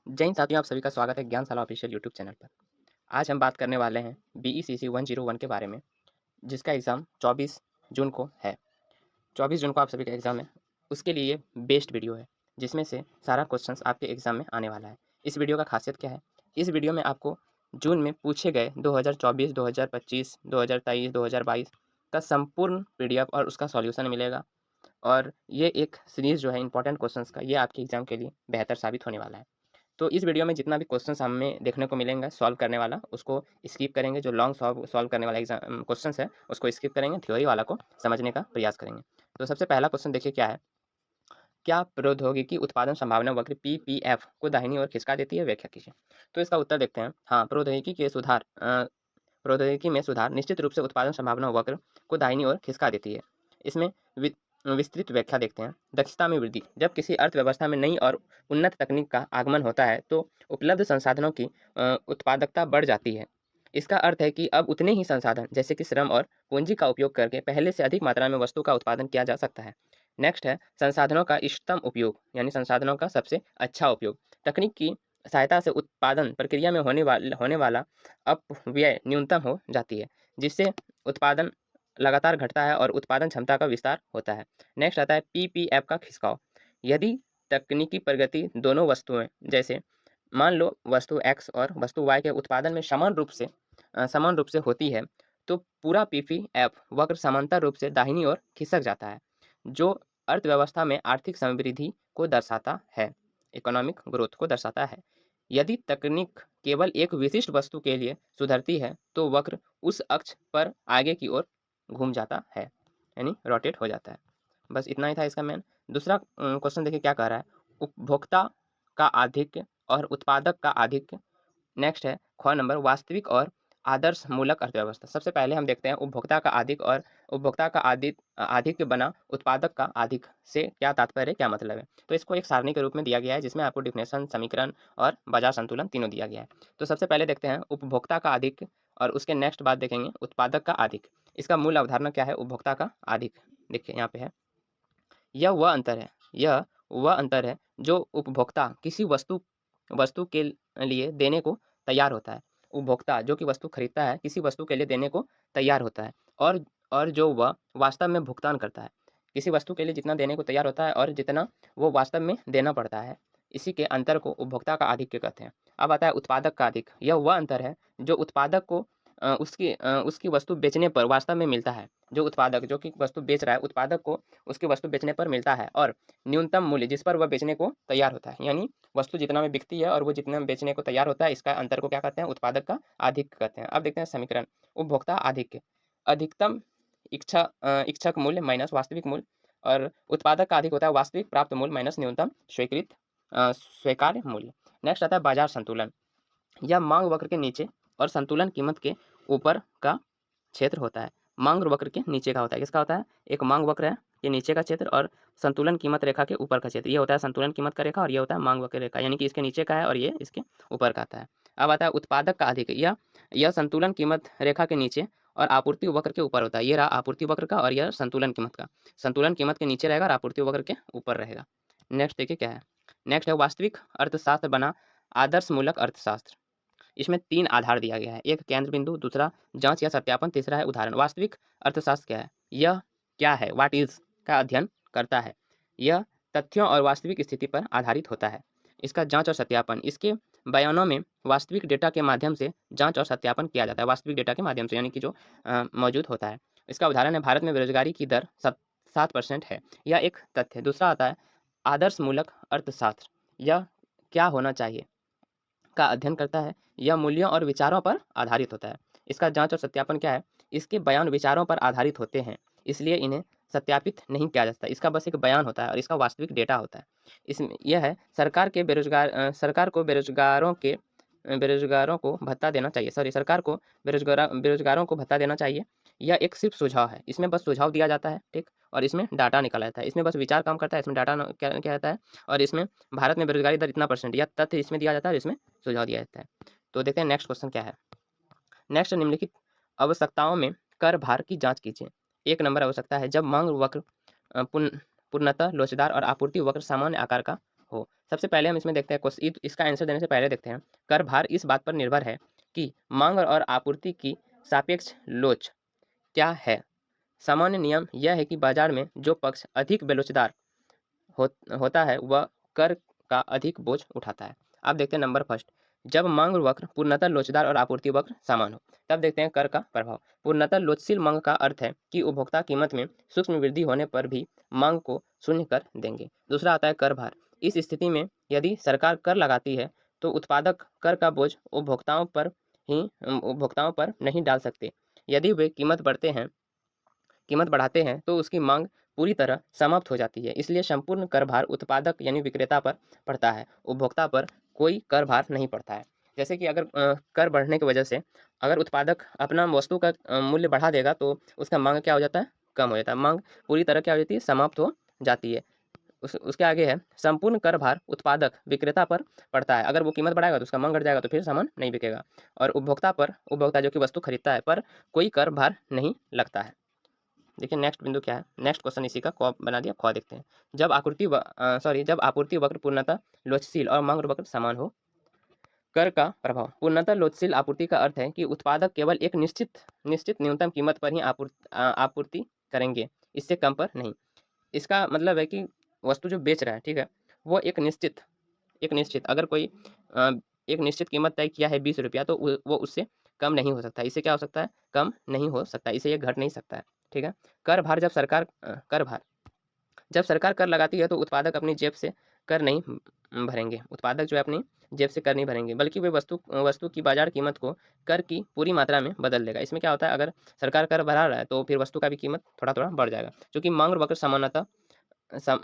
जय हिंद साथियों, आप सभी का स्वागत है ज्ञानशाला ऑफिशियल यूट्यूब चैनल पर। आज हम बात करने वाले हैं बीईसीसी 101 के बारे में, जिसका एग्ज़ाम 24 जून को है। 24 जून को आप सभी का एग्ज़ाम है। उसके लिए बेस्ट वीडियो है, जिसमें से सारा क्वेश्चंस आपके एग्ज़ाम में आने वाला है। इस वीडियो का खासियत क्या है? इस वीडियो में आपको जून में पूछे गए 2024, 2025, 2023, 2022 का संपूर्ण पीडीएफ और उसका सॉल्यूशन मिलेगा। और ये एक सीरीज़ जो है इंपॉर्टेंट क्वेश्चंस का, ये आपके एग्ज़ाम के लिए बेहतर साबित होने वाला है। तो इस वीडियो में जितना भी क्वेश्चंस हमें देखने को मिलेंगे सॉल्व करने वाला, उसको स्किप करेंगे। जो लॉन्ग सॉल्व करने वाला एग्जाम क्वेश्चंस है, उसको स्किप करेंगे, थ्योरी वाला को समझने का प्रयास करेंगे। तो सबसे पहला क्वेश्चन देखिए क्या है। क्या प्रौद्योगिकी उत्पादन संभावना वक्र पीपीएफ को दाहिनी ओर खिसका देती है? व्याख्या कीजिए। तो इसका उत्तर देखते हैं। हाँ, प्रौद्योगिकी में सुधार निश्चित रूप से उत्पादन संभावना वक्र को दाहिनी ओर खिसका देती है। इसमें विस्तृत व्याख्या देखते हैं। दक्षता में वृद्धि। जब किसी अर्थव्यवस्था में नई और उन्नत तकनीक का आगमन होता है तो उपलब्ध संसाधनों की उत्पादकता बढ़ जाती है। इसका अर्थ है कि अब उतने ही संसाधन जैसे कि श्रम और पूंजी का उपयोग करके पहले से अधिक मात्रा में वस्तु का उत्पादन किया जा सकता है। नेक्स्ट है संसाधनों का इष्टतम उपयोग, यानी संसाधनों का सबसे अच्छा उपयोग। तकनीक की सहायता से उत्पादन प्रक्रिया में होने वाला अपव्यय न्यूनतम हो जाती है, जिससे उत्पादन लगातार घटता है और उत्पादन क्षमता का विस्तार होता है। नेक्स्ट आता है पीपीएफ का खिसकाव। यदि तकनीकी प्रगति दोनों वस्तुएं, जैसे मान लो वस्तु एक्स और वस्तु वाई के उत्पादन में समान रूप से होती है, तो पूरा पीपीएफ वक्र समांतर रूप से दाहिनी ओर खिसक जाता है, जो अर्थव्यवस्था में आर्थिक समृद्धि को दर्शाता है, इकोनॉमिक ग्रोथ को दर्शाता है। यदि तकनीक केवल एक विशिष्ट वस्तु के लिए सुधरती है तो वक्र उस अक्ष पर आगे की ओर घूम जाता है, यानी रोटेट हो जाता है। बस इतना ही था इसका मेन। दूसरा क्वेश्चन देखिए क्या कह रहा है। उपभोक्ता का आधिक्य और उत्पादक का आधिक्य। नेक्स्ट है ख नंबर वास्तविक और आदर्श मूलक अर्थव्यवस्था। सबसे पहले हम देखते हैं उपभोक्ता का आधिक्य बना उत्पादक का अधिक से क्या तात्पर्य है, क्या मतलब है। तो इसको एक सारणी के रूप में दिया गया है, जिसमें आपको डिफिनेशन, समीकरण और बाजार संतुलन तीनों दिया गया है। तो सबसे पहले देखते हैं उपभोक्ता का अधिक, और उसके नेक्स्ट बात देखेंगे उत्पादक का अधिक। इसका मूल अवधारणा क्या है? उपभोक्ता का अधिक। देखिए यहाँ पे है, यह वह अंतर है जो उपभोक्ता किसी वस्तु वस्तु के लिए देने को तैयार होता है। उपभोक्ता जो कि वस्तु खरीदता है, किसी वस्तु के लिए देने को तैयार होता है, और जो वह वास्तव में भुगतान करता है। किसी वस्तु के लिए जितना देने को तैयार होता है और जितना वो वास्तव में देना पड़ता है, इसी के अंतर को उपभोक्ता का आधिक्य कहते हैं। अब आता है उत्पादक का अधिक। यह वह अंतर है जो उत्पादक को उसकी वस्तु बेचने पर वास्तव में मिलता है। जो उत्पादक जो कि वस्तु बेच रहा है, उत्पादक को उसकी वस्तु बेचने पर मिलता है, और न्यूनतम मूल्य जिस पर वह बेचने को तैयार होता है, यानी वस्तु जितना में बिकती है और वो जितना में बेचने को तैयार होता है, इसका अंतर को क्या कहते हैं? उत्पादक का आधिक्य कहते हैं। अब देखते हैं समीकरण। उपभोक्ता आधिक्य अधिकतम इच्छक मूल्य माइनस वास्तविक मूल्य, और उत्पादक का अधिक होता है वास्तविक प्राप्त मूल्य माइनस न्यूनतम स्वीकार्य मूल्य। नेक्स्ट आता है बाजार संतुलन। यह मांग वक्र के नीचे और संतुलन कीमत के ऊपर का क्षेत्र होता है। मांग वक्र के नीचे का होता है, किसका होता है? एक मांग वक्र है, ये नीचे का क्षेत्र, और संतुलन कीमत रेखा के ऊपर का क्षेत्र, ये होता है संतुलन कीमत का रेखा, और ये होता है मांग वक्र रेखा, यानी कि इसके नीचे का है और ये इसके ऊपर का आता है। अब आता है उत्पादक का अधिक। यह संतुलन कीमत रेखा के नीचे और आपूर्ति वक्र के ऊपर होता है। ये रहा आपूर्ति वक्र का, और यह संतुलन कीमत का। संतुलन कीमत के नीचे रहेगा और आपूर्ति वक्र के ऊपर रहेगा। नेक्स्ट देखिए क्या है। नेक्स्ट है वास्तविक अर्थशास्त्र बना आदर्श मूलक अर्थशास्त्र। इसमें 3 आधार दिया गया है। एक केंद्र बिंदु, दूसरा जाँच या सत्यापन, तीसरा है उदाहरण। वास्तविक अर्थशास्त्र क्या है? यह क्या है? व्हाट इज़ का अध्ययन करता है। यह तथ्यों और वास्तविक स्थिति पर आधारित होता है। इसका जाँच और सत्यापन, इसके बयानों में वास्तविक डेटा के माध्यम से जाँच और सत्यापन किया जाता है। वास्तविक डेटा के माध्यम से, यानी कि जो मौजूद होता है। इसका उदाहरण है भारत में बेरोजगारी की दर 7% है। यह एक तथ्य है। दूसरा आता है आदर्श मूलक अर्थशास्त्र। यह क्या होना चाहिए का अध्ययन करता है। यह मूल्यों और विचारों पर आधारित होता है। इसका जांच और सत्यापन क्या है? इसके बयान विचारों पर आधारित होते हैं, इसलिए इन्हें सत्यापित नहीं किया जा सकता। इसका बस एक बयान होता है और इसका वास्तविक डेटा होता है। इसमें यह है सरकार को बेरोजगारों को भत्ता देना चाहिए। सरकार को बेरोजगारों को भत्ता देना चाहिए। यह एक सिर्फ सुझाव है, इसमें बस सुझाव दिया जाता है, ठीक, और इसमें डाटा निकाला जाता है। इसमें बस विचार काम करता है, इसमें डाटा क्या क्या रहता है, और इसमें भारत में बेरोजगारी दर इतना परसेंट, या तथ्य इसमें दिया जाता है और इसमें सुझाव दिया जाता है। तो देखते हैं नेक्स्ट क्वेश्चन क्या है। नेक्स्ट, निम्नलिखित आवश्यकताओं में कर भार की जांच कीजिए। 1 नंबर आवश्यकता है जब मांग वक्र पूर्णतः लोचदार और आपूर्ति वक्र सामान्य आकार का हो। सबसे पहले हम इसमें देखते हैं इसका आंसर देने से पहले देखते हैं, कर भार इस बात पर निर्भर है कि मांग और आपूर्ति की सापेक्ष लोच क्या है। सामान्य नियम यह है कि बाजार में जो पक्ष अधिक बेलोचदार होता है वह कर का अधिक बोझ उठाता है। अब देखते हैं नंबर फर्स्ट, जब मांग वक्र पूर्णतः लोचदार और आपूर्ति वक्र समान हो तब देखते हैं कर का प्रभाव। पूर्णतः लोचशील मांग का अर्थ है कि उपभोक्ता कीमत में सूक्ष्म वृद्धि होने पर भी मांग को शून्य कर देंगे। दूसरा आता है कर भार। इस स्थिति में यदि सरकार कर लगाती है तो उत्पादक कर का बोझ उपभोक्ताओं पर नहीं डाल सकते। यदि वे कीमत बढ़ाते हैं तो उसकी मांग पूरी तरह समाप्त हो जाती है। इसलिए संपूर्ण कर भार उत्पादक यानी विक्रेता पर पड़ता है, उपभोक्ता पर कोई कर भार नहीं पड़ता है। जैसे कि अगर कर बढ़ने की वजह से अगर उत्पादक अपना वस्तु का मूल्य बढ़ा देगा तो उसका मांग क्या हो जाता है, कम हो जाता है। मांग पूरी तरह क्या हो जाती है, समाप्त हो जाती है। उसके आगे है संपूर्ण कर भार उत्पादक विक्रेता पर पड़ता है। अगर वो कीमत बढ़ाएगा तो उसका मांग घट जाएगा तो फिर सामान नहीं बिकेगा। और उपभोक्ता जो कि वस्तु खरीदता है पर कोई कर भार नहीं लगता है। देखिए नेक्स्ट बिंदु क्या है, नेक्स्ट क्वेश्चन इसी का क बना दिया, ख देखते हैं। जब आपूर्ति वक्र पूर्णतः लोचशील और मांग वक्र समान हो। कर का प्रभाव। पूर्णतः लोचशील आपूर्ति का अर्थ है कि उत्पादक केवल एक निश्चित न्यूनतम कीमत पर ही आपूर्ति करेंगे, इससे कम पर नहीं। इसका मतलब है कि वस्तु जो बेच रहा है, ठीक है, वो एक निश्चित अगर कोई अ, एक निश्चित कीमत तय किया है 20 रुपया तो वो उससे कम नहीं हो सकता। इससे क्या हो सकता है, कम नहीं हो सकता, इससे ये घट नहीं सकता है। ठीक है। कर भार जब सरकार कर लगाती है तो उत्पादक अपनी जेब से कर नहीं भरेंगे। उत्पादक जो है अपनी जेब से कर नहीं भरेंगे, बल्कि वे वस्तु की बाजार कीमत को कर की पूरी मात्रा में बदल देगा। इसमें क्या होता है, अगर सरकार कर बढ़ा रहा है तो फिर वस्तु का भी कीमत थोड़ा थोड़ा बढ़ जाएगा, क्योंकि मांग वक्र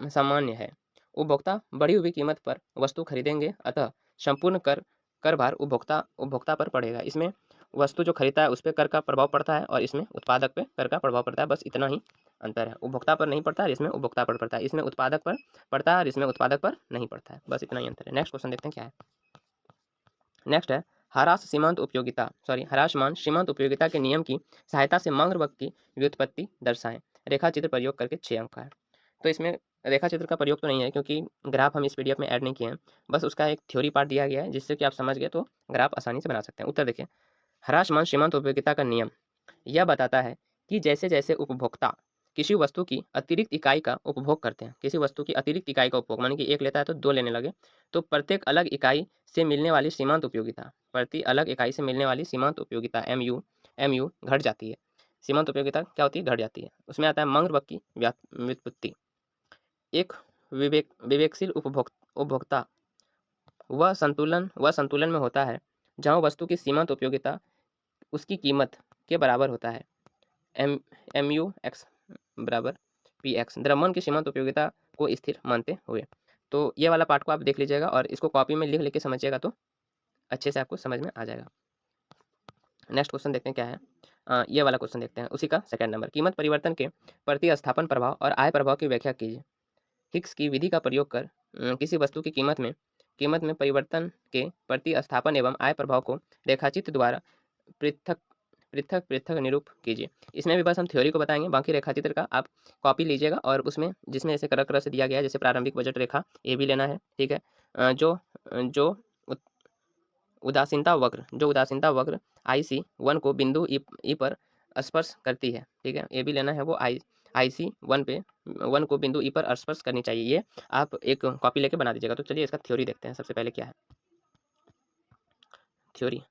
सामान्य है। उपभोक्ता बढ़ी हुई कीमत पर वस्तु खरीदेंगे, अतः संपूर्ण कर भार उपभोक्ता पर पड़ेगा। इसमें वस्तु जो खरीदता है उस पर कर का प्रभाव पड़ता है और इसमें उत्पादक पे कर का प्रभाव पड़ता है। बस इतना ही अंतर है, उपभोक्ता पर नहीं पड़ता है, इसमें उपभोक्ता पर पड़ता है। इसमें उत्पादक पर पड़ता है और इसमें उत्पादक पर नहीं पड़ता है। बस इतना ही अंतर है। नेक्स्ट क्वेश्चन देखते हैं क्या है। नेक्स्ट है ह्रासमान सीमांत उपयोगिता के नियम की सहायता से मांग वक्र की व्युत्पत्ति दर्शाएं। रेखा चित्र प्रयोग करके 6 अंक का है। तो इसमें रेखा चित्र का प्रयोग तो नहीं है क्योंकि ग्राफ हम इस पीडीएफ में ऐड नहीं किए हैं, बस उसका एक थ्योरी पार्ट दिया गया है जिससे कि आप समझ गए तो ग्राफ आसानी से बना सकते हैं। उत्तर देखिए, ह्रासमान सीमांत उपयोगिता का नियम यह बताता है कि जैसे जैसे उपभोक्ता किसी वस्तु की अतिरिक्त इकाई का उपभोग करते हैं, किसी वस्तु की अतिरिक्त इकाई का उपभोग माने कि एक लेता है तो दो लेने लगे, तो प्रत्येक अलग इकाई से मिलने वाली सीमांत उपयोगिता एम यू घट जाती है। सीमांत उपयोगिता क्या होती है, घट जाती है। उसमें आता है मांग वक्र की व्युत्पत्ति। एक विवेकशील उपभोक्ता वह संतुलन में होता है जहाँ वस्तु की सीमांत उपयोगिता उसकी कीमत के बराबर होता है। एम यू एक्स बराबर पी एक्स, द्रव्यमान की सीमांत उपयोगिता को स्थिर मानते हुए। तो ये वाला पार्ट को आप देख लीजिएगा और इसको कॉपी में लिख के समझिएगा तो अच्छे से आपको समझ में आ जाएगा। नेक्स्ट क्वेश्चन देखते हैं क्या है। ये वाला क्वेश्चन देखते हैं, उसी का सेकंड नंबर। कीमत परिवर्तन के प्रतिस्थापन प्रभाव और आय प्रभाव की व्याख्या कीजिए। हिक्स की विधि का प्रयोग कर किसी वस्तु की कीमत में परिवर्तन के प्रतिस्थापन एवं आय प्रभाव को रेखाचित्र द्वारा पृथक पृथक निरूप कीजिए। इसमें भी बस हम थ्योरी को बताएंगे, बाकी रेखाचित्र का आप कॉपी लीजिएगा और उसमें जिसमें ऐसे कलर कलर से दिया गया है, जैसे प्रारंभिक बजट रेखा, ये भी लेना है। ठीक है। जो उदासीनता वक्र IC1 को बिंदु ई पर स्पर्श करती है। ठीक है, ये भी लेना है। वो IC1 को बिंदु ई पर स्पर्श करनी चाहिए। ये आप एक कॉपी लेके बना दीजिएगा। तो चलिए इसका थ्योरी देखते हैं। सबसे पहले क्या है थ्योरी।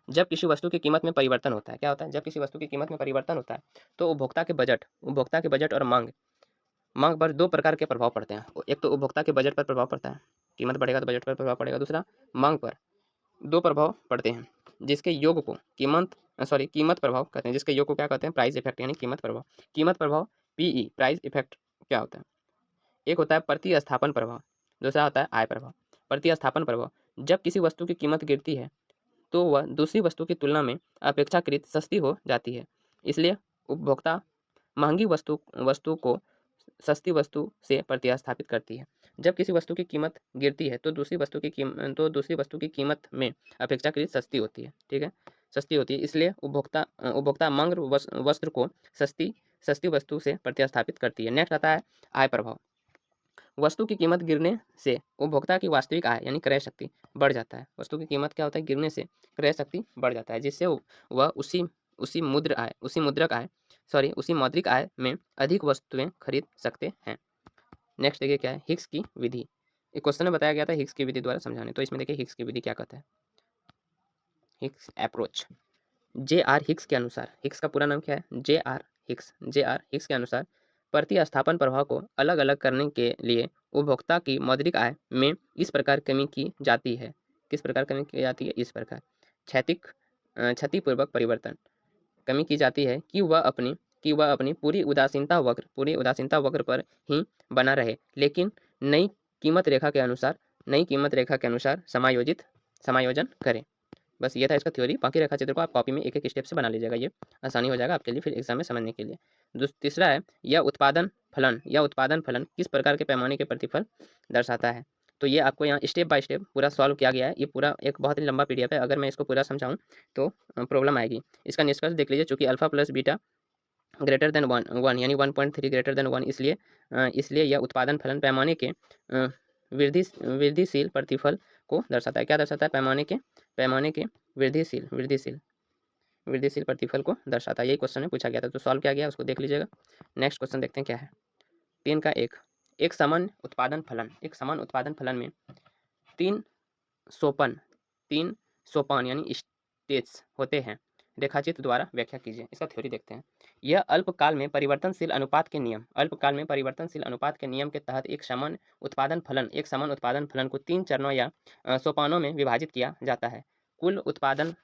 जब किसी वस्तु की कीमत में परिवर्तन होता है, क्या होता है, जब किसी वस्तु की कीमत में परिवर्तन होता है तो उपभोक्ता के बजट और मांग पर दो प्रकार के प्रभाव पड़ते हैं। एक तो उपभोक्ता के बजट पर प्रभाव पड़ता है, कीमत बढ़ेगा तो बजट पर प्रभाव पड़ेगा। दूसरा मांग पर दो प्रभाव पड़ते हैं जिसके योग को कीमत प्रभाव कहते हैं, जिसके योग को क्या कहते हैं, प्राइस इफेक्ट यानी कीमत प्रभाव PE प्राइस इफेक्ट क्या होता है। एक होता है प्रतिस्थापन प्रभाव, दूसरा होता है आय प्रभाव। प्रतिस्थापन प्रभाव, जब किसी वस्तु की कीमत गिरती है तो वह दूसरी वस्तु की तुलना में अपेक्षाकृत सस्ती हो जाती है। इसलिए उपभोक्ता महंगी वस्तु को सस्ती वस्तु से प्रतिस्थापित करती है। जब किसी वस्तु की कीमत गिरती है तो दूसरी वस्तु की कीमत में अपेक्षाकृत सस्ती होती है। ठीक है, सस्ती होती है। इसलिए उपभोक्ता मांग वस्त्र को सस्ती वस्तु से प्रतिस्थापित करती है। नेक्स्ट आता है आय प्रभाव। वस्तु की कीमत गिरने से उपभोक्ता की वास्तविक आय यानी क्रय शक्ति बढ़ जाता है। वस्तु की कीमत क्या होता है, गिरने से क्रय शक्ति बढ़ जाता है, जिससे वह उसी मौद्रिक आय में अधिक वस्तुएं खरीद सकते हैं। नेक्स्ट देखिए क्या है, हिक्स की विधि। एक क्वेश्चन में बताया गया था हिक्स की विधि द्वारा समझाने, तो इसमें देखिए हिक्स की विधि क्या कहता है। Hicks approach. जे.आर. हिक्स के अनुसार, हिक्स का पूरा नाम क्या है, जे.आर. हिक्स के अनुसार प्रतिस्थापन प्रभाव को अलग अलग करने के लिए उपभोक्ता की मौद्रिक आय में इस प्रकार कमी की जाती है। किस प्रकार कमी की जाती है, इस प्रकार क्षतिपूर्वक परिवर्तन कमी की जाती है कि वह अपनी पूरी उदासीनता वक्र पर ही बना रहे, लेकिन नई कीमत रेखा के अनुसार समायोजन करे। बस ये था इसका थ्योरी। बाकी रेखा चित्र को आप कॉपी में एक एक स्टेप से बना लीजिएगा, ये आसानी हो जाएगा आपके लिए फिर एग्जाम में समझने के लिए। तीसरा है, यह उत्पादन फलन किस प्रकार के पैमाने के प्रतिफल दर्शाता है। तो ये आपको यहाँ स्टेप बाय स्टेप पूरा सॉल्व किया गया है। ये पूरा एक बहुत ही लंबा पीडीएफ है, अगर मैं इसको पूरा समझाऊँ तो प्रॉब्लम आएगी। इसका निष्कर्ष देख लीजिए, चूंकि alpha plus beta greater than one यानी 1.3 ग्रेटर देन 1, इसलिए यह उत्पादन फलन पैमाने के वृद्धिशील प्रतिफल को दर्शाता है। क्या दर्शाता है, पैमाने के वृद्धिशील प्रतिफल को दर्शाता है। यही क्वेश्चन में पूछा गया था, तो सॉल्व किया गया उसको देख लीजिएगा। नेक्स्ट क्वेश्चन देखते हैं क्या है। 3 का 1, एक समान उत्पादन फलन में तीन सोपान यानी स्टेज होते हैं, रेखाचित्र द्वारा व्याख्या कीजिए। इसका थ्योरी देखते हैं। यह अल्पकाल में परिवर्तनशील अनुपात के नियम के तहत एक समान उत्पादन फलन को 3 चरणों या सोपानों में विभाजित किया जाता है। कुल उत्पादन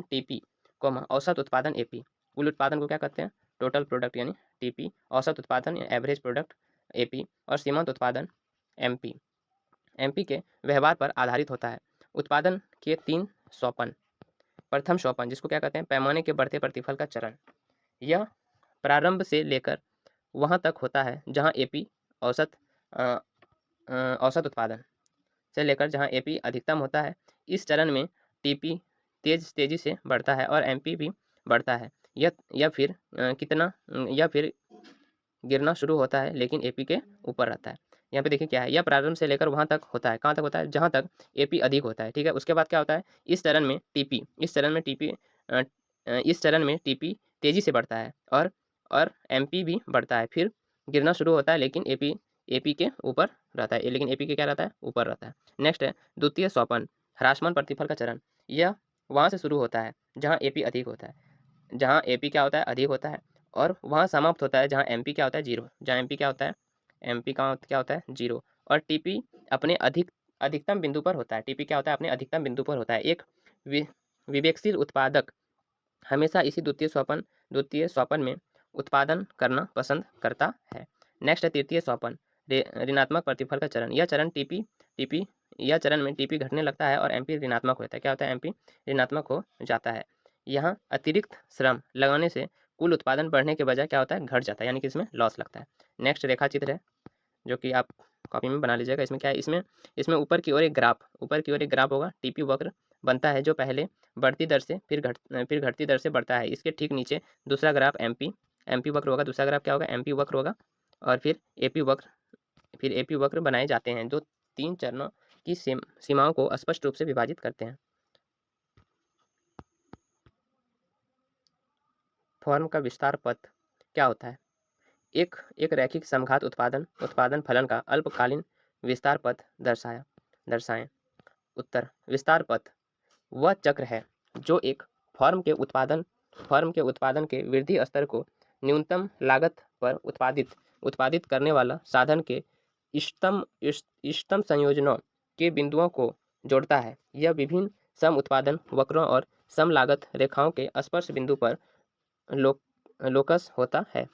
टीपी, औसत उत्पादन एपी। कुल उत्पादन को क्या कहते हैं, टोटल प्रोडक्ट यानी टीपी, औसत उत्पादन या एवरेज प्रोडक्ट एपी, और सीमांत उत्पादन एमपी के व्यवहार पर आधारित होता है। उत्पादन के 3 सोपान। प्रथम सोपान जिसको क्या कहते हैं, पैमाने के बढ़ते प्रतिफल का चरण। यह प्रारंभ से लेकर वहां तक होता है जहां एपी औसत उत्पादन से लेकर जहां एपी अधिकतम होता है। इस चरण में टीपी तेजी से बढ़ता है और एमपी भी बढ़ता है। यह फिर गिरना शुरू होता है, लेकिन एपी के ऊपर रहता है। यहाँ पे देखिए क्या है, यह प्रारंभ से लेकर वहां तक होता है, कहाँ तक होता है, जहां तक एपी अधिक होता है। ठीक है, उसके बाद क्या होता है, इस चरण में टीपी तेजी से बढ़ता है और एमपी भी बढ़ता है, फिर गिरना शुरू होता है, लेकिन एपी के ऊपर रहता है, लेकिन एपी के क्या रहता है, ऊपर रहता है। नेक्स्ट है द्वितीय सोपान, ह्रासमान प्रतिफल का चरण। यह वहां से शुरू होता है जहां एपी अधिक होता है, जहां एपी क्या होता है, अधिक होता है, और वहां समाप्त होता है जहां एमपी क्या होता है, जीरो। जहां एमपी क्या होता है, जीरो। और टीपी अपने अधिकतम बिंदु पर होता है। टीपी क्या होता है, अपने अधिकतम बिंदु पर होता है। एक विवेकशील उत्पादक हमेशा इसी द्वितीय सोपान में उत्पादन करना पसंद करता है। नेक्स्ट है तृतीय सोपान, ऋणात्मक प्रतिफल का चरण। यह चरण में टीपी घटने लगता है और एमपी ऋणात्मक होता है। क्या होता है, एमपी ऋणात्मक हो जाता है। यहाँ अतिरिक्त श्रम लगाने से कुल उत्पादन बढ़ने के बजाय क्या होता है, घट जाता है, यानी कि इसमें लॉस लगता है। नेक्स्ट रेखा चित्र है जो कि आप कॉपी में बना लीजिएगा। इसमें क्या है, इसमें ऊपर की ओर एक ग्राफ होगा, टीपी वक्र बनता है जो पहले बढ़ती दर से फिर घटती दर से बढ़ता है। इसके ठीक नीचे दूसरा ग्राफ एमपी वक्र होगा, दूसरा ग्राफ क्या होगा, एमपी वक्र होगा, और फिर एपी वक्र बनाए जाते हैं जो 3 चरणों की सीमाओं को स्पष्ट रूप से विभाजित करते हैं। फॉर्म का विस्तार पथ क्या होता है, एक रैखिक समघात उत्पादन फलन का अल्पकालीन विस्तार पथ दर्शाएं। उत्तर, विस्तार पथ वह चक्र है जो एक फर्म के उत्पादन के वृद्धि स्तर को न्यूनतम लागत पर उत्पादित करने वाला साधन के इष्टतम संयोजनों के बिंदुओं को जोड़ता है। यह विभिन्न सम उत्पादन वक्रों और सम लागत रेखाओं के स्पर्श बिंदु पर लोकस होता है।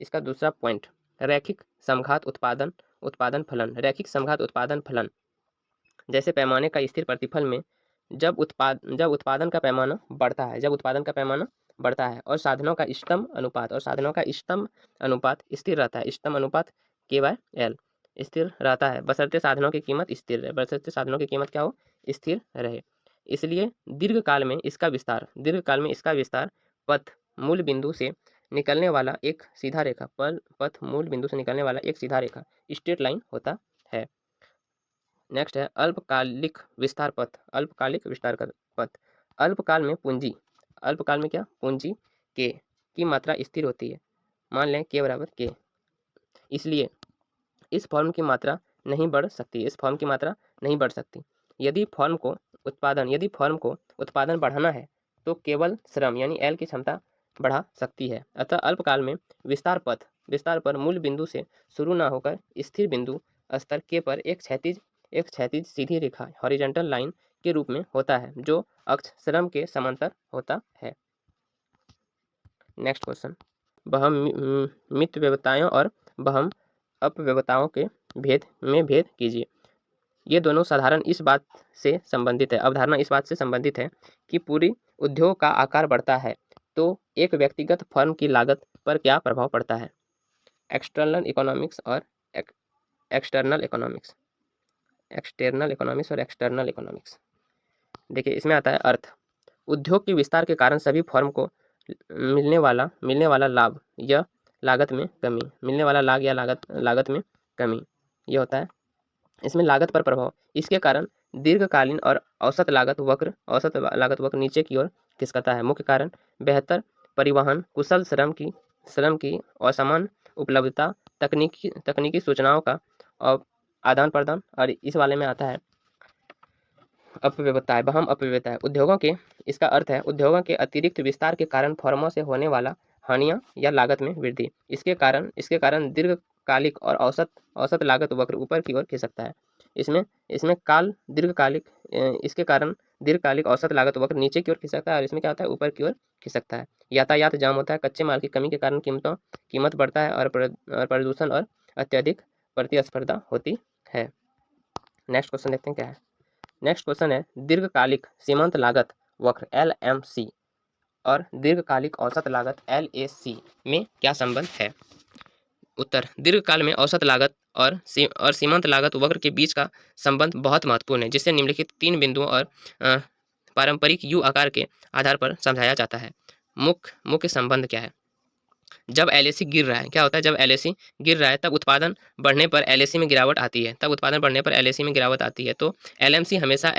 इसका दूसरा पॉइंट, रैखिक समघात उत्पादन फलन जैसे पैमाने का स्थिर प्रतिफल में जब उत्पादन का पैमाना बढ़ता है और साधनों का इष्टतम अनुपात स्थिर रहता है। इष्टतम अनुपात K/L स्थिर रहता है, बशर्ते साधनों की कीमत क्या हो, स्थिर रहे। इसलिए दीर्घकाल में इसका विस्तार पथ मूल बिंदु से निकलने वाला एक सीधा रेखा पथ मूल बिंदु से निकलने वाला एक सीधा रेखा स्ट्रेट लाइन होता है। नेक्स्ट है अल्पकालिक विस्तार पथ। अल्पकालिक विस्तार पथ अल्पकाल में पूंजी, अल्पकाल में क्या, पूंजी के की मात्रा स्थिर होती है। मान लें के बराबर के, इसलिए इस फॉर्म की मात्रा नहीं बढ़ सकती, इस फॉर्म की मात्रा नहीं बढ़ सकती। यदि फॉर्म को उत्पादन बढ़ाना है तो केवल श्रम यानी एल की क्षमता बढ़ा सकती है। अतः अल्पकाल में विस्तार पर मूल बिंदु से शुरू न होकर स्थिर बिंदु स्तर के पर एक क्षैतिज सीधी रेखा हॉरिजॉन्टल लाइन के रूप में होता है जो अक्ष श्रम के समांतर होता है। नेक्स्ट क्वेश्चन, मित व्यवताओं और बहम अपव्यवताओं के भेद कीजिए। ये दोनों साधारण इस बात से संबंधित है, अवधारणा इस बात से संबंधित है कि पूरी उद्योग का आकार बढ़ता है तो एक व्यक्तिगत फर्म की लागत पर क्या प्रभाव पड़ता है। एक्सटर्नल इकोनॉमिक्स और एक्सटर्नल इकोनॉमिक्स। देखिए इसमें आता है अर्थ। उद्योग के विस्तार के कारण सभी फर्म को मिलने वाला लाभ या लागत में कमी, मिलने वाला लाभ या लागत में कमी, ये होता है। इसमें लागत पर प्रभाव, इसके कारण दीर्घकालीन और औसत लागत वक्र नीचे की ओर खिसकता है। मुख्य कारण बेहतर परिवहन, कुशल श्रम की असमान उपलब्धता, तकनीकी सूचनाओं का आदान प्रदान, और इस वाले में आता है बहम अपव्यवताएं उद्योगों के, इसका अर्थ है उद्योगों के अतिरिक्त विस्तार के कारण फर्मों से होने वाला हानियां या लागत में वृद्धि। इसके कारण दीर्घकालिक और औसत लागत वक्र ऊपर की ओर खिसकता है। इसमें काल दीर्घकालिक इसके कारण दीर्घकालिक औसत लागत वक्र नीचे की ओर खिसकता है और इसमें क्या होता है, ऊपर की ओर खिसकता है। यातायात जाम होता है, कच्चे माल की कमी के कारण कीमत बढ़ता है और प्रदूषण और अत्यधिक प्रतिस्पर्धा होती है। नेक्स्ट क्वेश्चन देखते हैं क्या है। नेक्स्ट क्वेश्चन है दीर्घकालिक सीमांत लागत वक्र LMC और दीर्घकालिक औसत लागत LAC में क्या संबंध है। उत्तर, दीर्घकाल में औसत लागत और सीमांत लागत वक्र के बीच का संबंध बहुत महत्वपूर्ण है, जिसे निम्नलिखित 3 बिंदुओं और पारंपरिक यू आकार के आधार पर समझाया जाता है। मुख्य संबंध क्या है। जब LAC गिर रहा है, क्या होता है, जब LAC गिर रहा है तब उत्पादन बढ़ने पर LAC में गिरावट आती है, तो LMC हमेशा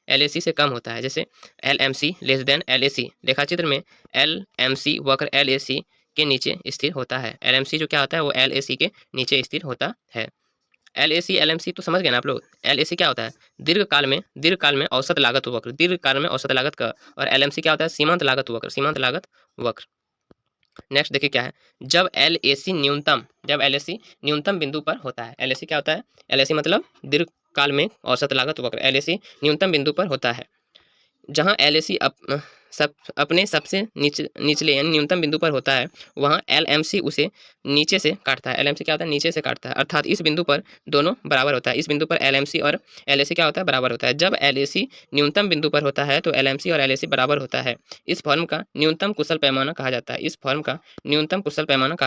LAC से कम होता है। जैसे LMC लेस देन LAC, रेखाचित्र में LMC वक्र LAC के नीचे स्थिर होता है। LMC जो क्या होता है वो LAC के नीचे स्थिर होता है। LAC LMC तो समझ गए ना आप लोग। LAC क्या होता है, दीर्घकाल में औसत लागत वक्र, दीर्घकाल में औसत लागत का, और LMC क्या होता है, सीमांत लागत वक्र। नेक्स्ट देखिए क्या है, जब LAC न्यूनतम बिंदु पर होता है। LAC क्या होता है, LAC मतलब दीर्घकाल में औसत लागत वक्र, LAC न्यूनतम बिंदु पर होता है। जहाँ LAC अपने सबसे निचले यानी न्यूनतम बिंदु पर होता है, वहाँ LMC उसे नीचे से काटता है। LMC क्या होता है, नीचे से काटता है, अर्थात इस बिंदु पर दोनों बराबर होता है। इस बिंदु पर LMC और LAC क्या होता है, बराबर होता है। जब LAC न्यूनतम बिंदु पर होता है तो LMC और LAC बराबर होता है। इस फॉर्म का न्यूनतम कुशल पैमाना कहा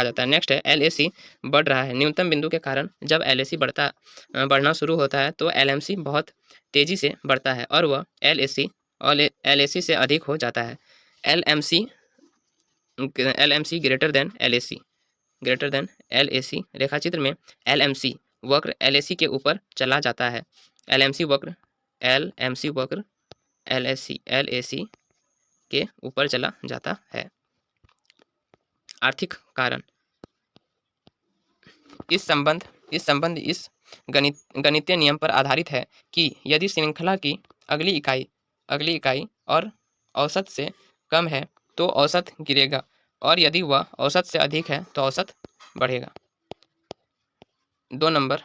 जाता है। नेक्स्ट है LAC बढ़ रहा है न्यूनतम बिंदु के कारण। जब LAC बढ़ना शुरू होता है तो LMC बहुत तेजी से बढ़ता है और वह LAC से अधिक हो जाता है। LMC ग्रेटर देन LAC, रेखाचित्र में LMC वक्र LAC के ऊपर चला जाता है। LMC वक्र LAC के ऊपर चला जाता है। आर्थिक कारण, इस संबंध इस गणितीय नियम पर आधारित है कि यदि श्रृंखला की अगली इकाई और औसत से कम है तो औसत गिरेगा, और यदि वह औसत से अधिक है तो औसत बढ़ेगा। 2 नंबर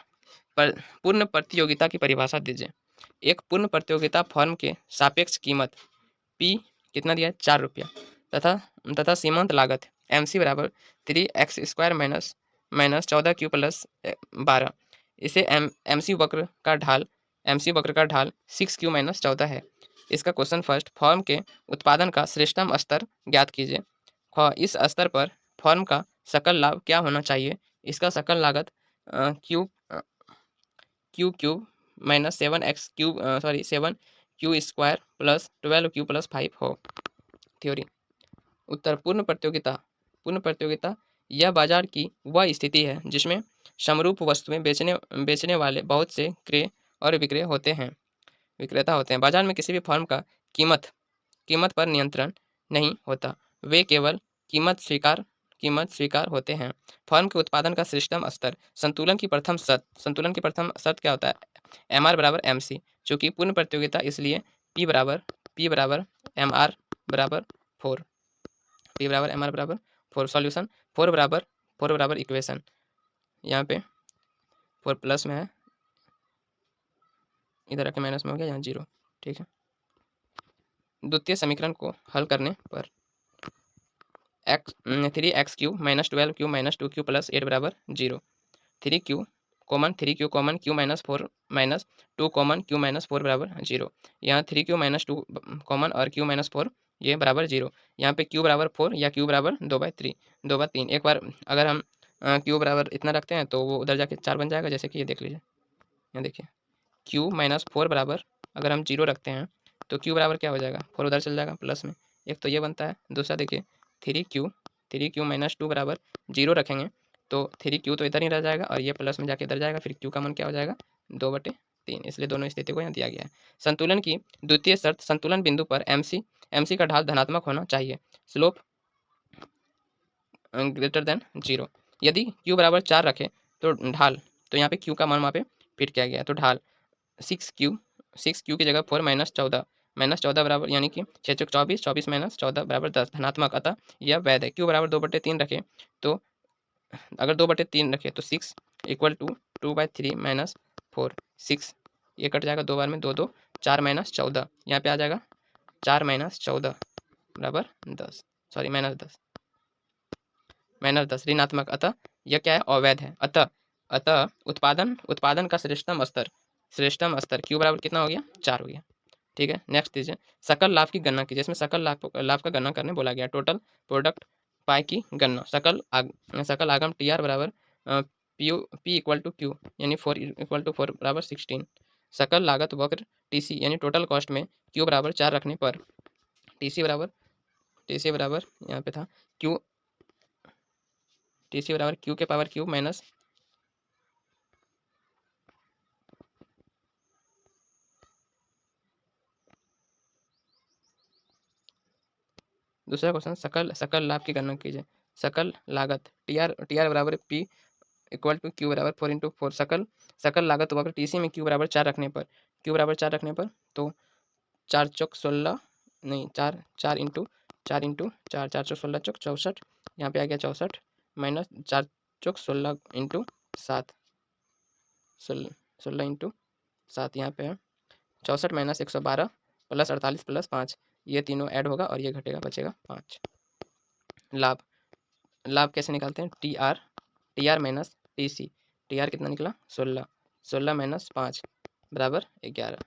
पर पूर्ण प्रतियोगिता की परिभाषा दीजिए। एक पूर्ण प्रतियोगिता फर्म के सापेक्ष कीमत P कितना दिया है, 4 रुपया, तथा सीमांत लागत MC बराबर 3x² माइनस 14Q प्लस 12। इसे MC वक्र का ढाल 6Q माइनस 14 है। इसका क्वेश्चन फर्स्ट, फर्म के उत्पादन का श्रेष्ठतम स्तर ज्ञात कीजिए। इस स्तर पर फर्म का सकल लाभ क्या होना चाहिए। इसका सकल लागत Q cube minus 7Q² plus 12Q plus 5 हो। थ्योरी, उत्तर पूर्ण प्रतियोगिता। पूर्ण प्रतियोगिता यह बाजार की वह स्थिति है जिसमें समरूप वस्तुएं बेचने वाले बहुत से क्रय और विक्रय होते हैं विक्रेता होते हैं। बाजार में किसी भी फर्म का कीमत पर नियंत्रण नहीं होता, वे केवल कीमत स्वीकार होते हैं। फर्म के उत्पादन का श्रेष्ठतम स्तर। संतुलन की प्रथम शर्त क्या होता है? MR बराबर MC। चूंकि पूर्ण प्रतियोगिता इसलिए P बराबर MR बराबर 4। P बराबर MR बराबर 4। सॉल्यूशन 4 बराबर इक्वेशन, यहाँ पे 4 प्लस में है, इधर आके माइनस में हो गया, यहाँ 0। ठीक है, द्वितीय समीकरण को हल करने पर 3x³ - 12q - 2q + 8 बराबर 0। 3q common q -4 - 2 common q -4 बराबर 0। यहाँ 3q - 2 कॉमन और q -4 ये बराबर 0। यहाँ पे q बराबर 4 या q बराबर 2/3। एक बार अगर हम q बराबर इतना रखते हैं तो वो उधर जाके 4 बन जाएगा, जैसे कि ये देख लीजिए। यहाँ देखिए q - 4 बराबर अगर हम 0 रखते हैं तो q बराबर क्या हो जाएगा? 4 उधर चल जाएगा प्लस में। एक तो ये बनता है, दूसरा देखिए 3q - 2 बराबर 0 रखेंगे तो 3q तो इधर ही रह जाएगा और ये प्लस में जाके इधर जाएगा, फिर q का मान क्या हो जाएगा? 2/3। इसलिए दोनों स्थिति को यहाँ दिया गया है। संतुलन की द्वितीय शर्त। संतुलन बिंदु पर MC का ढाल धनात्मक होना चाहिए, स्लोप ग्रेटर देन 0। यदि q बराबर 4 रखे तो ढाल, तो यहाँ पे q का मान वहाँ पे फिट किया गया, तो ढाल 6q की जगह 4 - 14 बराबर, यानी कि 6 चौक 24, 24 - 14 बराबर 10 धनात्मक, अतः यह वैध है। q बराबर 2/3 रखे तो अगर 2/3 रखे तो 6 = 2/3 - 4, 6 ये कट जाएगा 2 बार में, 2 2 4 - 14, यहाँ पे आ जाएगा 4 - 14 बराबर 10, सॉरी -10 ऋणात्मक, अतः यह क्या है? अवैध है। अतः उत्पादन का श्रेष्ठतम स्तर q बराबर कितना हो गया? 4 हो गया। ठीक है, नेक्स्ट दीजिए सकल लाभ की गणना कीजिए। इसमें सकल लाभ का गणना करने बोला गया। टोटल प्रोडक्ट पाई की गणना। सकल आगम TR बराबर P = Q, यानी 4 = 4 बराबर 16। सकल लागत वक्र TC यानी टोटल कॉस्ट में Q बराबर 4 रखने पर TC बराबर यहाँ पे था TC बराबर Q के पावर Q माइनस दूसरा क्वेश्चन, सकल लाभ की गणना कीजिए। सकल लागत TR बराबर P = Q बराबर 4 × 4। सकल लागत वक्र TC में Q बराबर 4 रखने पर तो 4 चौक 16 नहीं 4 4 × 4 × 4 4 चौक 16 चौक 64, यहाँ पे आ गया 64 माइनस 4 चौक 16 × 7 16 × 7, यहाँ पे है 64 - 112 + 48 + 5, ये तीनों ऐड होगा और ये घटेगा, बचेगा 5। लाभ कैसे निकालते हैं? TR minus TC। TR कितना निकला? 16 - 5 बराबर 11,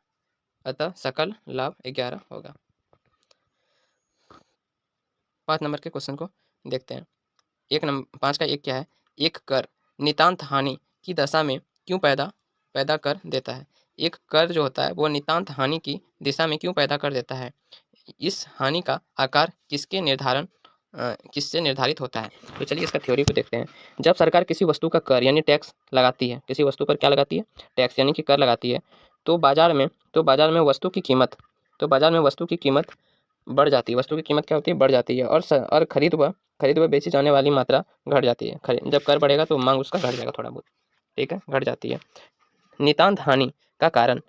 अतः सकल लाभ 11 होगा। 5 नंबर के क्वेश्चन को देखते हैं। 5 का 1 क्या है? एक कर नितांत हानि की दशा में क्यों पैदा कर देता है? एक कर जो होता है वो नितांत हानि की दिशा में क्यों पैदा कर देता है? इस हानि का आकार किससे निर्धारित होता है? तो चलिए इसका थ्योरी को देखते हैं। जब सरकार किसी वस्तु का कर यानी टैक्स लगाती है, किसी वस्तु पर क्या लगाती है? टैक्स यानी कि कर लगाती है, तो बाजार में वस्तु की कीमत बढ़ जाती है। वस्तु की कीमत क्या होती है? बढ़ जाती है, और खरीद व बेची जाने वाली मात्रा घट जाती है। जब कर बढ़ेगा तो मांग उसका घट जाएगा थोड़ा बहुत, ठीक है, घट जाती है। नितांत हानि का कारण,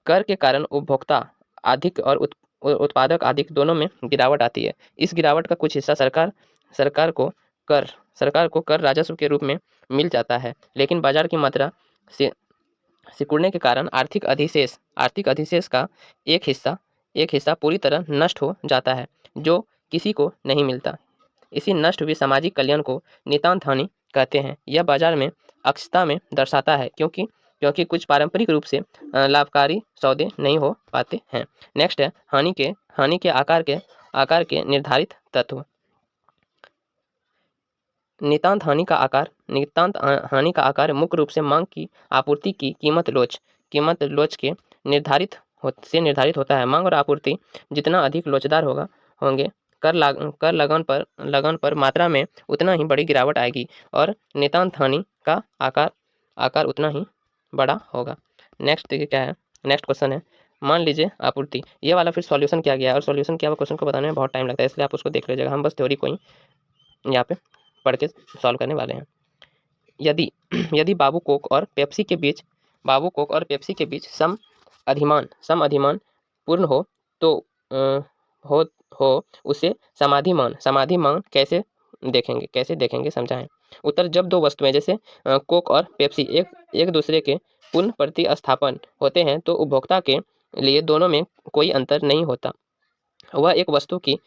कर के कारण उपभोक्ता अधिक और उत्पादक अधिक दोनों में गिरावट आती है। इस गिरावट का कुछ हिस्सा सरकार को कर राजस्व के रूप में मिल जाता है, लेकिन बाजार की मात्रा से सिकुड़ने के कारण आर्थिक अधिशेष का एक हिस्सा पूरी तरह नष्ट हो जाता है, जो किसी को नहीं मिलता। इसी नष्ट हुई सामाजिक कल्याण को नितांत हानि कहते हैं। यह बाजार में अक्षमता में दर्शाता है, क्योंकि कुछ पारंपरिक रूप से लाभकारी सौदे नहीं हो पाते हैं। नेक्स्ट है हानि के आकार के निर्धारित तत्व। नितांत हानि का आकार मुख्य रूप से मांग की आपूर्ति की कीमत लोच के निर्धारित होता है। मांग और आपूर्ति जितना अधिक लोचदार होंगे, कर लगन पर मात्रा में उतना ही बड़ी गिरावट आएगी और नितांत हानि का आकार उतना ही बड़ा होगा। नेक्स्ट देखिए क्या है, नेक्स्ट क्वेश्चन है, मान लीजिए आपूर्ति। ये वाला फिर सॉल्यूशन किया गया है और सॉल्यूशन किया हुआ क्वेश्चन को बताने में बहुत टाइम लगता है, इसलिए आप उसको देख लीजिएगा। हम बस थ्योरी को ही यहाँ पे पढ़ के सॉल्व करने वाले हैं। यदि यदि बाबू कोक और पेप्सी के बीच सम अधिमान पूर्ण हो तो हो उसे समाधि मान कैसे देखेंगे समझाएं। उत्तर, जब दो वस्तुएं जैसे कोक और पेप्सी एक दूसरे के पूर्ण प्रतिस्थापन होते हैं तो उपभोक्ता के लिए दोनों में कोई अंतर नहीं होता। वह एक वस्तु की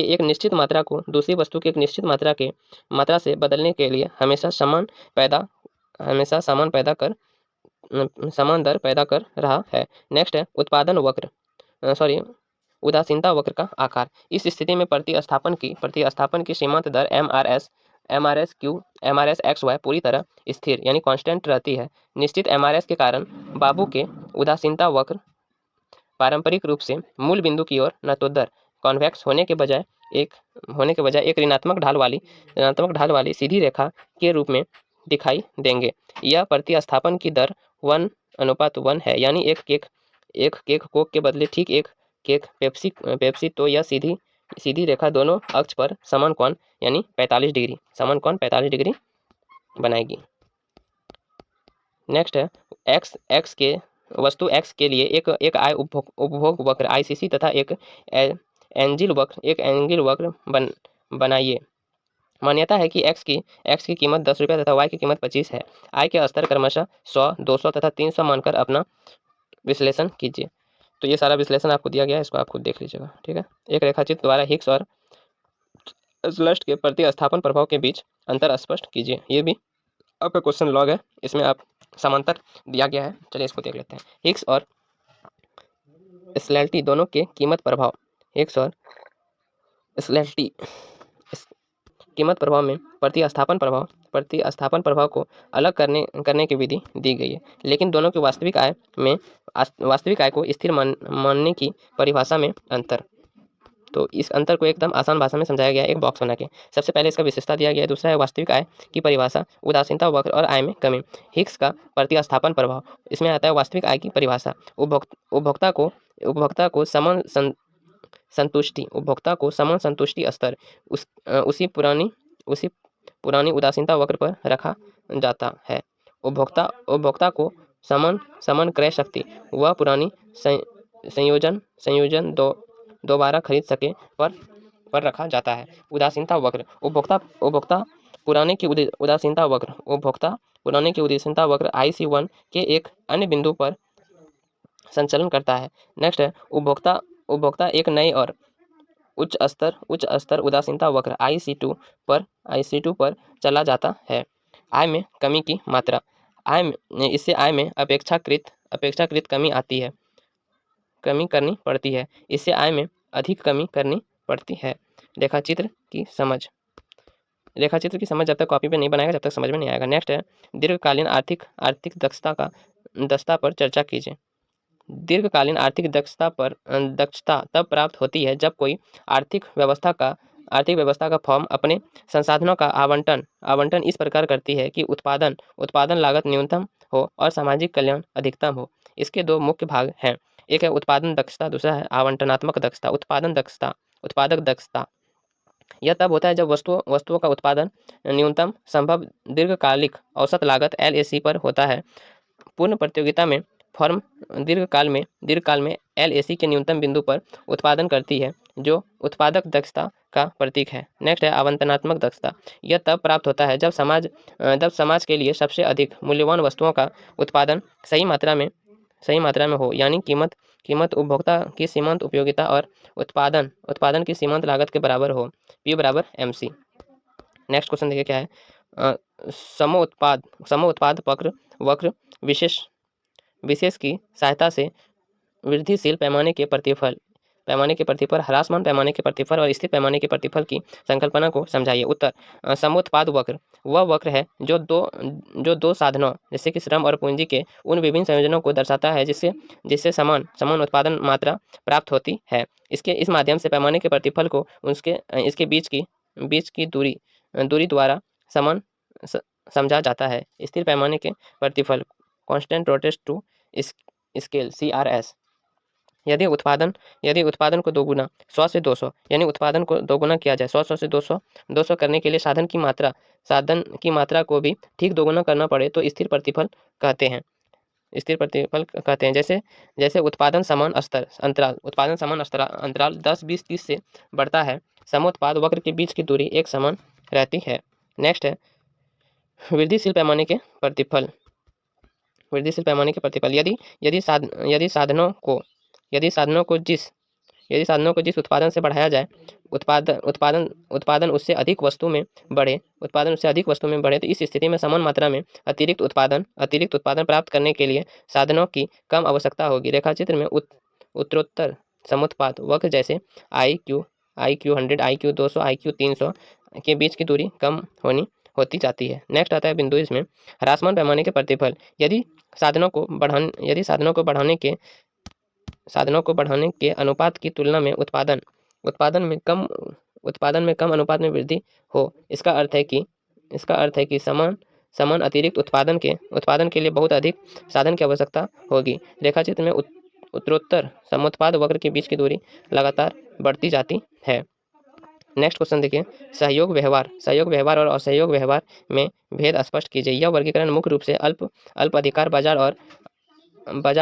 एक निश्चित मात्रा को दूसरी वस्तु की एक निश्चित मात्रा से बदलने के लिए हमेशा समान दर पैदा कर रहा है। नेक्स्ट है उदासीनता वक्र का आकार। इस स्थिति में प्रतिस्थापन की सीमांत दर एमआरएस एक्स वाई पूरी तरह स्थिर यानी कांस्टेंट रहती है। निश्चित एमआरएस के कारण बाबू के उदासीनता वक्र पारंपरिक रूप से मूल बिंदु की ओर नतोदर कॉन्वेक्स होने के बजाय एक ऋणात्मक ढाल वाली सीधी रेखा के रूप में दिखाई देंगे। यह प्रतिस्थापन की दर 1:1 है, यानी एक केक कोक के बदले ठीक एक केक पेप्सी। तो यह सीधी रेखा दोनों अक्ष पर समान कोण यानी 45 डिग्री बनाएगी। नेक्स्ट है वस्तु x के लिए एक आय उपभोग वक्र आईसीसी तथा एक एंजिल वक्र बनाइए। मान्यता है कि x की कीमत 10 रुपये तथा y की कीमत 25 है। आय के स्तर क्रमशः 100, 200 तथा 300 मानकर अपना विश्लेषण कीजिए। तो ये सारा विश्लेषण आपको दिया गया है, इसको आप खुद देख लीजिएगा, ठीक है। एक रेखाचित्र द्वारा हिग्स और स्लस्ट के प्रतिस्थापन प्रभाव के बीच अंतर स्पष्ट कीजिए। ये भी आपका क्वेश्चन लॉग है, इसमें आप समांतर दिया गया है। चलिए इसको देख लेते हैं। हिग्स और स्लेल्टी दोनों के कीमत प्रभाव। हिग्स और स्लेल्टी कीमत प्रभाव में प्रतिस्थापन प्रभाव को अलग करने की विधि दी गई है, लेकिन दोनों की वास्तविक आय को स्थिर मानने की परिभाषा में अंतर। तो इस अंतर को एकदम आसान भाषा में समझाया गया है एक बॉक्स बना के। सबसे पहले इसका विशेषता दिया गया है, दूसरा है वास्तविक आय की परिभाषा, उदासीनता वक्र और आय में कमी। हिग्स का प्रतिस्थापन प्रभाव, इसमें आता है वास्तविक आय की परिभाषा, उपभोक्ता को समान संतुष्टि स्तर उसी पुरानी उदासीनता वक्र पर रखा जाता है। उपभोक्ता को समान क्रय शक्ति वह पुरानी संयोजन दोबारा खरीद सके पर रखा जाता है। उदासीनता वक्र, उपभोक्ता पुराने की उदासीनता वक्र IC1 के एक अन्य बिंदु पर संचालन करता है। नेक्स्ट है उपभोक्ता एक नए और उच्च स्तर उदासीनता वक्र IC2 पर चला जाता है। आय में कमी की मात्रा, इससे आय में अपेक्षाकृत कमी करनी पड़ती है। इससे आय में अधिक कमी करनी पड़ती है। रेखाचित्र की समझ जब तक कॉपी पे नहीं बनाएगा जब तक समझ में नहीं आएगा। नेक्स्ट है दीर्घकालीन आर्थिक दक्षता पर चर्चा कीजिए। दीर्घकालीन आर्थिक दक्षता तब प्राप्त होती है जब कोई आर्थिक व्यवस्था का फर्म अपने संसाधनों का आवंटन इस प्रकार करती है कि उत्पादन लागत न्यूनतम हो और सामाजिक कल्याण अधिकतम हो। इसके दो मुख्य भाग हैं, एक है उत्पादन दक्षता, दूसरा है आवंटनात्मक दक्षता। उत्पादक दक्षता यह तब होता है जब वस्तुओं का उत्पादन न्यूनतम संभव दीर्घकालिक औसत लागत LAC पर होता है। पूर्ण प्रतियोगिता में फर्म दीर्घकाल में LAC के न्यूनतम बिंदु पर उत्पादन करती है, जो उत्पादक दक्षता का प्रतीक है। नेक्स्ट है आवंटनात्मक दक्षता। यह तब प्राप्त होता है जब समाज के लिए सबसे अधिक मूल्यवान वस्तुओं का उत्पादन सही मात्रा में हो, यानी कीमत उपभोक्ता की सीमांत उपयोगिता और उत्पादन की सीमांत लागत के बराबर हो। P बराबर MC। नेक्स्ट क्वेश्चन देखिए क्या है, समोत्पाद वक्र विशेष की सहायता से वृद्धिशील पैमाने के पैमाने के प्रतिफल, ह्रासमान पैमाने के प्रतिफल और स्थिर पैमाने के प्रतिफल की संकल्पना को समझाइए। उत्तर, समोत्पाद वक्र वह वक्र है जो दो साधनों जैसे कि श्रम और पूंजी के उन विभिन्न संयोजनों को दर्शाता है जिससे जिससे समान समान उत्पादन मात्रा प्राप्त होती है। इसके इस माध्यम से पैमाने के प्रतिफल को इसके बीच की दूरी द्वारा समान समझा जाता है। स्थिर पैमाने के प्रतिफल, constant returns to scale, CRS। यदि उत्पादन को दोगुना 100 से 200 यानी उत्पादन को दोगुना किया जाए 100 से 200 करने के लिए साधन की मात्रा को भी ठीक दोगुना करना पड़े तो स्थिर प्रतिफल कहते हैं। जैसे उत्पादन समान अंतराल 10, 20, 30 से बढ़ता है, समोत्पाद वक्र के बीच की दूरी एक समान रहती है। नेक्स्ट है वृद्धिशील पैमाने के प्रतिफल। यदि साधनों को जिस उत्पादन से बढ़ाया जाए उत्पादन उससे अधिक वस्तु में बढ़े तो इस स्थिति में समान मात्रा में अतिरिक्त उत्पादन प्राप्त करने के लिए साधनों की कम आवश्यकता होगी। रेखाचित्र में उत्तरोत्तर समोत्पाद वक्र जैसे IQ 100, IQ 200, IQ 300 के बीच की दूरी कम होती जाती है। नेक्स्ट आता है बिंदु इसमें ह्रासमान पैमाने के प्रतिफल। यदि साधनों को बढ़ाने के अनुपात की तुलना में उत्पादन में कम अनुपात में वृद्धि हो, इसका अर्थ है कि समान अतिरिक्त उत्पादन के लिए बहुत अधिक साधन की आवश्यकता होगी। रेखाचित्र में उत्तरोत्तर समोत्पाद वक्र के बीच की दूरी लगातार बढ़ती जाती है। नेक्स्ट क्वेश्चन देखिए, सहयोग व्यवहार और असहयोग व्यवहार में भेद स्पष्ट कीजिए। यह वर्गीकरण मुख्य रूप से अल्प अधिकार बाजार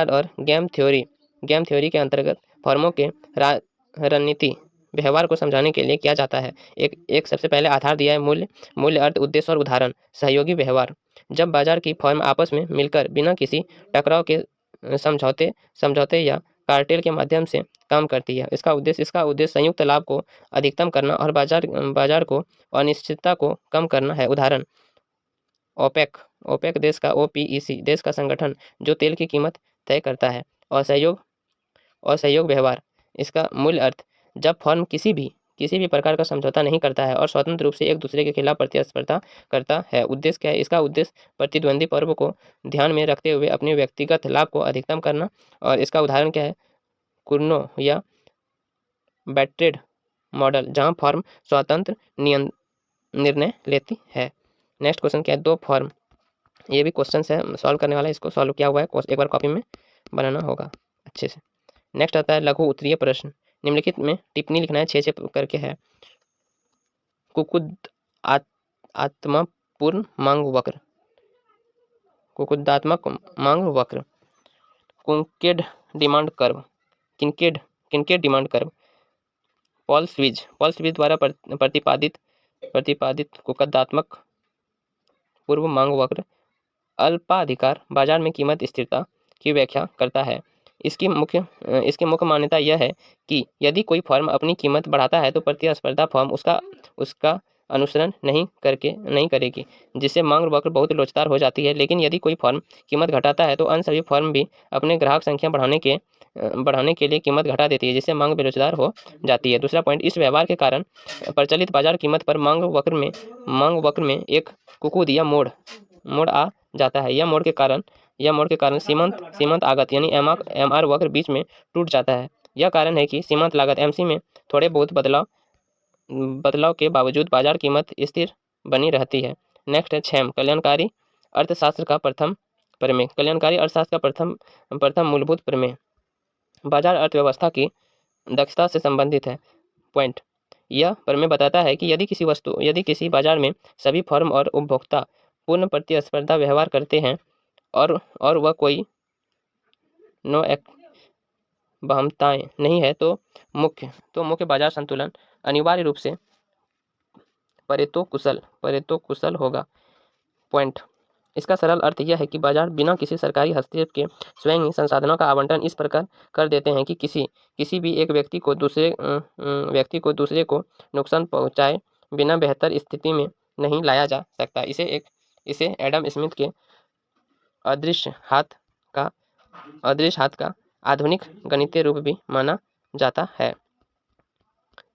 और गेम थ्योरी के अंतर्गत फर्मों के रणनीति व्यवहार को समझाने के लिए किया जाता है। एक सबसे पहले आधार दिया है मूल्य अर्थ उद्देश्य और उदाहरण। सहयोगी व्यवहार, जब बाजार की फर्म आपस में मिलकर बिना किसी टकराव के समझौते या कार्टेल के माध्यम से काम करती है। इसका उद्देश्य संयुक्त लाभ को अधिकतम करना और बाजार को अनिश्चितता को कम करना है। उदाहरण, ओपेक देश का OPEC देश का संगठन जो तेल की कीमत तय करता है। और सहयोग व्यवहार, इसका मूल अर्थ, जब फर्म किसी भी प्रकार का समझौता नहीं करता है और स्वतंत्र रूप से एक दूसरे के खिलाफ प्रतिस्पर्धा करता है। उद्देश्य क्या है? इसका उद्देश्य प्रतिद्वंदी पर्व को ध्यान में रखते हुए अपने व्यक्तिगत लाभ को अधिकतम करना। और इसका उदाहरण क्या है? कुर्नो या बैट्रेड मॉडल, जहां फर्म स्वतंत्र निर्णय लेती है। नेक्स्ट क्वेश्चन क्या है? दो फर्म, ये भी क्वेश्चन है सॉल्व करने वाला है, इसको सॉल्व किया हुआ है, एक बार कॉपी में बनाना होगा अच्छे से। नेक्स्ट आता है लघु उत्तरीय प्रश्न। निम्नलिखित में टिप्पणी लिखना है, 6 करके है। कुकुदात्मक मांग वक्र, किनकेड डिमांड कर्व, पॉल स्विज द्वारा प्रतिपादित कुकुदात्मक पूर्व मांग वक्र अल्पाधिकार बाजार में कीमत स्थिरता की व्याख्या करता है। इसकी मुख्य मान्यता यह है कि यदि कोई फर्म अपनी कीमत बढ़ाता है तो प्रतिस्पर्धा फर्म उसका अनुसरण नहीं करेगी, जिससे मांग वक्र बहुत लोचदार हो जाती है। लेकिन यदि कोई फर्म कीमत घटाता है तो अन्य सभी फर्म भी अपने ग्राहक संख्या बढ़ाने के लिए कीमत घटा देती है, जिससे मांग बेरोजगार हो जाती है। दूसरा पॉइंट, इस व्यवहार के कारण प्रचलित बाजार कीमत पर मांग वक्र में एक कुकुद या मोड़ आ जाता है। यह मोड़ के कारण सीमांत आगत यानी MR वक्र बीच में टूट जाता है। यह कारण है कि सीमांत लागत MC में थोड़े बहुत बदलाव के बावजूद बाजार कीमत स्थिर बनी रहती है। नेक्स्ट है 6, कल्याणकारी अर्थशास्त्र का प्रथम प्रमेय। कल्याणकारी अर्थशास्त्र का प्रथम मूलभूत प्रमेय बाजार अर्थव्यवस्था की दक्षता से संबंधित है। पॉइंट, यह प्रमेय बताता है कि यदि किसी बाजार में सभी फर्म और उपभोक्ता पूर्ण प्रतिस्पर्धा व्यवहार करते हैं और वह कोई बहमताएं नहीं है तो मुख्य बाजार संतुलन अनिवार्य रूप से परेतो कुशल होगा। पॉइंट, इसका सरल अर्थ यह है कि बाजार बिना किसी सरकारी हस्तक्षेप के स्वयं ही संसाधनों का आवंटन इस प्रकार कर देते हैं कि किसी भी एक व्यक्ति को दूसरे को नुकसान पहुंचाए बिना बेहतर स्थिति में नहीं लाया जा सकता। इसे एडम स्मिथ के अदृश्य हाथ का आधुनिक गणितीय रूप भी माना जाता है।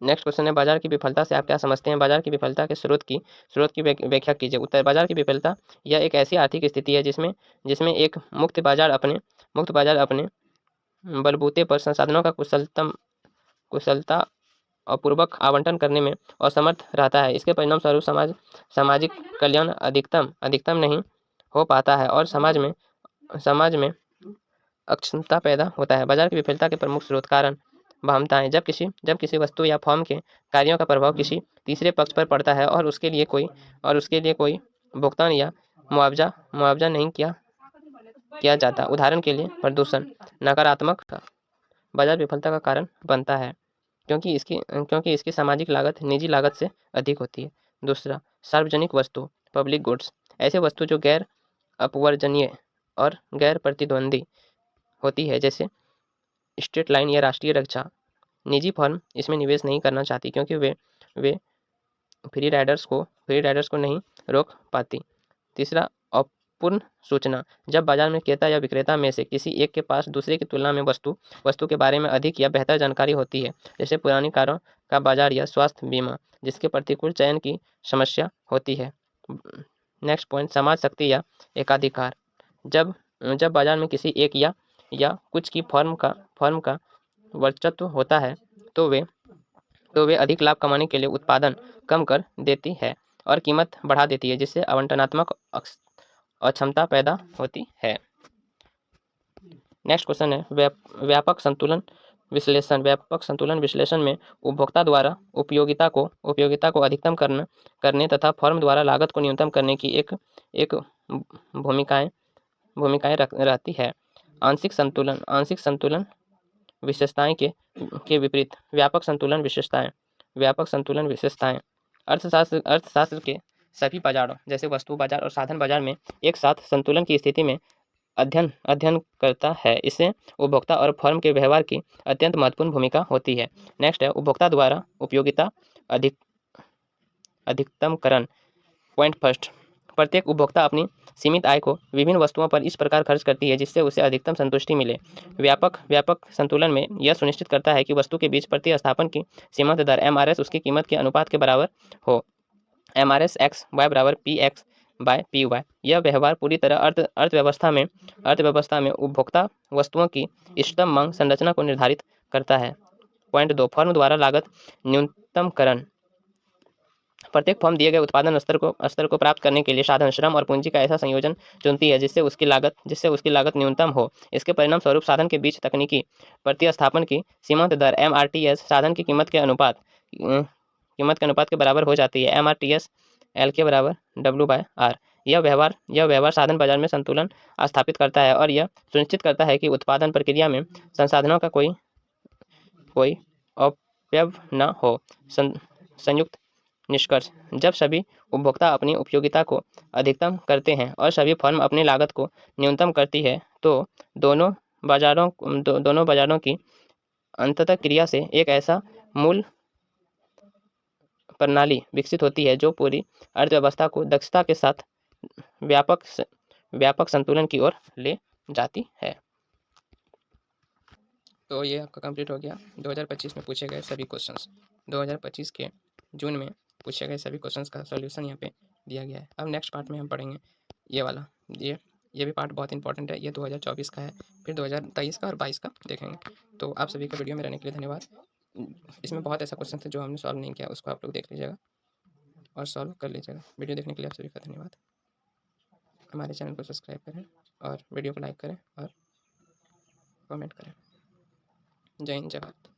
नेक्स्ट क्वेश्चन है, बाजार की विफलता से आप क्या समझते हैं? बाजार की विफलता के स्रोत की व्याख्या कीजिए। उत्तर, बाजार की विफलता यह एक ऐसी आर्थिक स्थिति है जिसमें जिसमें एक मुक्त बाजार अपने बलबूते पर संसाधनों का कुशलता और पूर्वक आवंटन करने में असमर्थ रहता है। इसके परिणाम स्वरूप सामाजिक कल्याण अधिकतम नहीं हो पाता है और समाज में अक्षमता पैदा होता है। बाजार की विफलता के प्रमुख स्रोत कारण भामताएं, जब किसी वस्तु या फर्म के कार्यों का प्रभाव किसी तीसरे पक्ष पर पड़ता है और उसके लिए कोई भुगतान या मुआवजा नहीं किया जाता। उदाहरण के लिए प्रदूषण नकारात्मक बाजार विफलता का कारण बनता है, क्योंकि इसकी सामाजिक लागत निजी लागत से अधिक होती है। दूसरा, सार्वजनिक वस्तु पब्लिक गुड्स, ऐसे वस्तु जो गैर अपवर्जनीय और गैर प्रतिद्वंदी होती है, जैसे स्ट्रेट लाइन या राष्ट्रीय रक्षा। निजी फर्म इसमें निवेश नहीं करना चाहती क्योंकि वे फ्री राइडर्स को नहीं रोक पाती। तीसरा, अपूर्ण सूचना, जब बाजार में क्रेता या विक्रेता में से किसी एक के पास दूसरे की तुलना में वस्तु के बारे में अधिक या बेहतर जानकारी होती है, जैसे पुरानी कारों का बाजार या स्वास्थ्य बीमा, जिसके प्रतिकूल चयन की समस्या होती है। नेक्स्ट पॉइंट, समाज शक्ति या एकाधिकार, जब जब बाजार में किसी एक या कुछ की फर्म का वर्चस्व होता है तो वे अधिक लाभ कमाने के लिए उत्पादन कम कर देती है और कीमत बढ़ा देती है, जिससे आवंटनात्मक अक्षमता पैदा होती है। नेक्स्ट क्वेश्चन है, व्यापक संतुलन विश्लेषण में उपभोक्ता द्वारा उपयोगिता को अधिकतम करने तथा फर्म द्वारा लागत को न्यूनतम करने की एक भूमिकाएं रहती है। आंशिक संतुलन विशेषताएं के विपरीत व्यापक संतुलन विशेषताएं अर्थशास्त्र के सभी बाजारों जैसे वस्तु बाजार और साधन बाजार में एक साथ संतुलन की स्थिति में अध्ययन करता है। इससे उपभोक्ता और फर्म के व्यवहार की अत्यंत महत्वपूर्ण भूमिका होती है। नेक्स्ट है, उपभोक्ता द्वारा उपयोगिता अधिकतमकरण। पॉइंट फर्स्ट, प्रत्येक उपभोक्ता अपनी सीमित आय को विभिन्न वस्तुओं पर इस प्रकार खर्च करती है जिससे उसे अधिकतम संतुष्टि मिले। व्यापक संतुलन में यह सुनिश्चित करता है कि वस्तु के बीच प्रतिस्थापन की सीमांत दर MRS उसकी कीमत के अनुपात के बराबर हो। MRS x y बराबर PX बाय PY। यह व्यवहार पूरी तरह अर्थव्यवस्था में उपभोक्ता वस्तुओं की इष्टतम मांग संरचना को निर्धारित करता है। पॉइंट 2, फर्म द्वारा लागत न्यूनतमकरण। प्रत्येक फर्म दिए गए उत्पादन स्तर को प्राप्त करने के लिए साधन, श्रम और पूंजी का ऐसा संयोजन चुनती है जिससे उसकी लागत न्यूनतम हो। इसके परिणाम स्वरूप साधन के बीच तकनीकी प्रतिस्थापन की सीमांत दर MRTS साधन की कीमत के अनुपात के बराबर हो जाती है। MRTS L के बराबर W/R। यह व्यवहार साधन बाजार में संतुलन स्थापित करता है और यह सुनिश्चित करता है कि उत्पादन प्रक्रिया में संसाधनों का कोई अपव्यय न हो। संयुक्त निष्कर्ष, जब सभी उपभोक्ता अपनी उपयोगिता को अधिकतम करते हैं और सभी फर्म अपनी लागत को न्यूनतम करती है तो दोनों बाजारों की अंततः क्रिया से एक ऐसा मूल प्रणाली विकसित होती है जो पूरी अर्थव्यवस्था को दक्षता के साथ व्यापक संतुलन की ओर ले जाती है। तो ये आपका कंप्लीट हो गया 2025 में पूछे गए सभी क्वेश्चंस। 2025 के जून में पूछे गए सभी क्वेश्चंस का सॉल्यूशन यहाँ पे दिया गया है। अब नेक्स्ट पार्ट में हम पढ़ेंगे ये वाला, ये भी पार्ट बहुत इंपॉर्टेंट है। ये 2024 का है, फिर 2023 का और 22 का देखेंगे। तो आप सभी का वीडियो में रहने के लिए धन्यवाद। इसमें बहुत ऐसा क्वेश्चन थे जो हमने सॉल्व नहीं किया, उसको आप लोग देख लीजिएगा और सॉल्व कर लीजिएगा। वीडियो देखने के लिए आप सभी का धन्यवाद। हमारे चैनल को सब्सक्राइब करें और वीडियो को लाइक करें और कमेंट करें। जय हिंद, जय भारत।